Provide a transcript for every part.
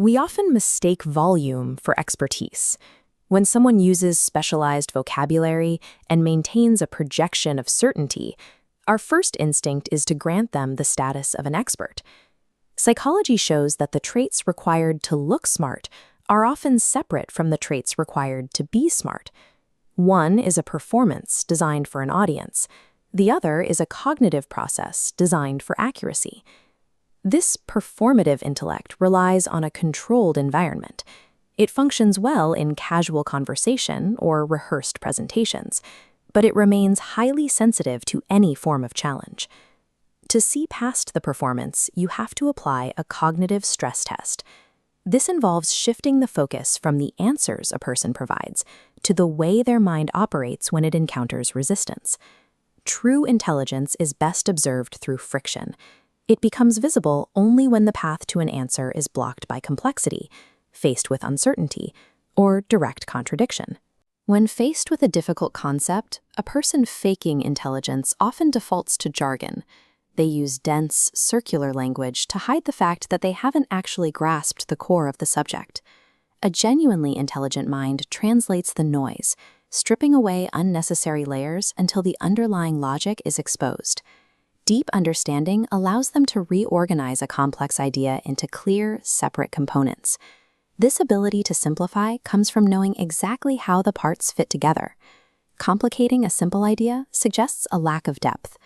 We often mistake volume for expertise. When someone uses specialized vocabulary and maintains a projection of certainty, our first instinct is to grant them the status of an expert. Psychology shows that the traits required to look smart are often separate from the traits required to be smart. One is a performance designed for an audience. The other is a cognitive process designed for accuracy. This performative intellect relies on a controlled environment. It functions well in casual conversation or rehearsed presentations, but it remains highly sensitive to any form of challenge. To see past the performance, you have to apply a cognitive stress test. This involves shifting the focus from the answers a person provides to the way their mind operates when it encounters resistance. True intelligence is best observed through friction. It becomes visible only when the path to an answer is blocked by complexity, faced with uncertainty, or direct contradiction. When faced with a difficult concept, a person faking intelligence often defaults to jargon. They use dense, circular language to hide the fact that they haven't actually grasped the core of the subject. A genuinely intelligent mind translates the noise, stripping away unnecessary layers until the underlying logic is exposed. Deep understanding allows them to reorganize a complex idea into clear, separate components. This ability to simplify comes from knowing exactly how the parts fit together. Complicating a simple idea suggests a lack of depth,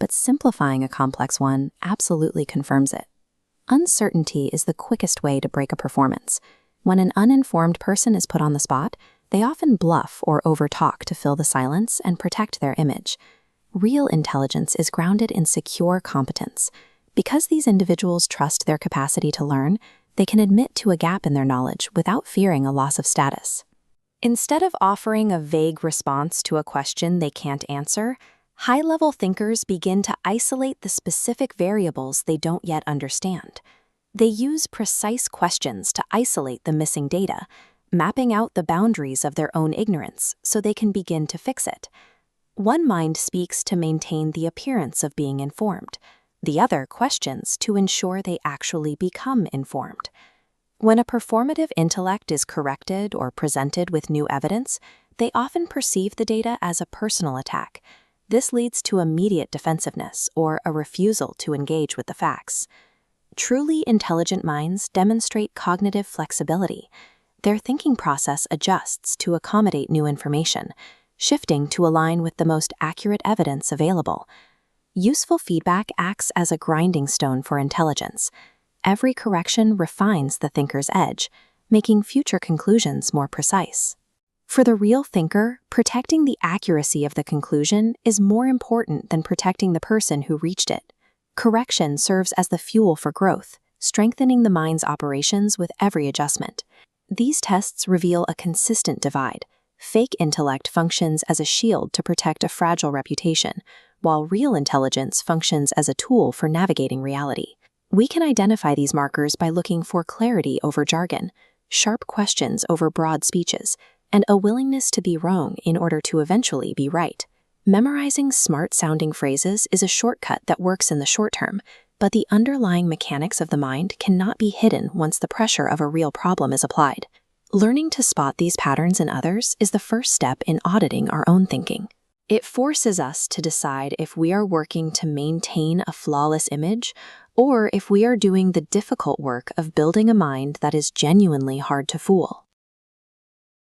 but simplifying a complex one absolutely confirms it. Uncertainty is the quickest way to break a performance. When an uninformed person is put on the spot, they often bluff or overtalk to fill the silence and protect their image. Real intelligence is grounded in secure competence. Because these individuals trust their capacity to learn, they can admit to a gap in their knowledge without fearing a loss of status. Instead of offering a vague response to a question they can't answer, high-level thinkers begin to isolate the specific variables they don't yet understand. They use precise questions to isolate the missing data, mapping out the boundaries of their own ignorance so they can begin to fix it. One mind speaks to maintain the appearance of being informed. The other questions to ensure they actually become informed. When a performative intellect is corrected or presented with new evidence, they often perceive the data as a personal attack. This leads to immediate defensiveness or a refusal to engage with the facts. Truly intelligent minds demonstrate cognitive flexibility. Their thinking process adjusts to accommodate new information, shifting to align with the most accurate evidence available. Useful feedback acts as a grinding stone for intelligence. Every correction refines the thinker's edge, making future conclusions more precise. For the real thinker, protecting the accuracy of the conclusion is more important than protecting the person who reached it. Correction serves as the fuel for growth, strengthening the mind's operations with every adjustment. These tests reveal a consistent divide. Fake intellect functions as a shield to protect a fragile reputation, while real intelligence functions as a tool for navigating reality. We can identify these markers by looking for clarity over jargon, sharp questions over broad speeches, and a willingness to be wrong in order to eventually be right. Memorizing smart-sounding phrases is a shortcut that works in the short term, but the underlying mechanics of the mind cannot be hidden once the pressure of a real problem is applied. Learning to spot these patterns in others is the first step in auditing our own thinking. It forces us to decide if we are working to maintain a flawless image or if we are doing the difficult work of building a mind that is genuinely hard to fool.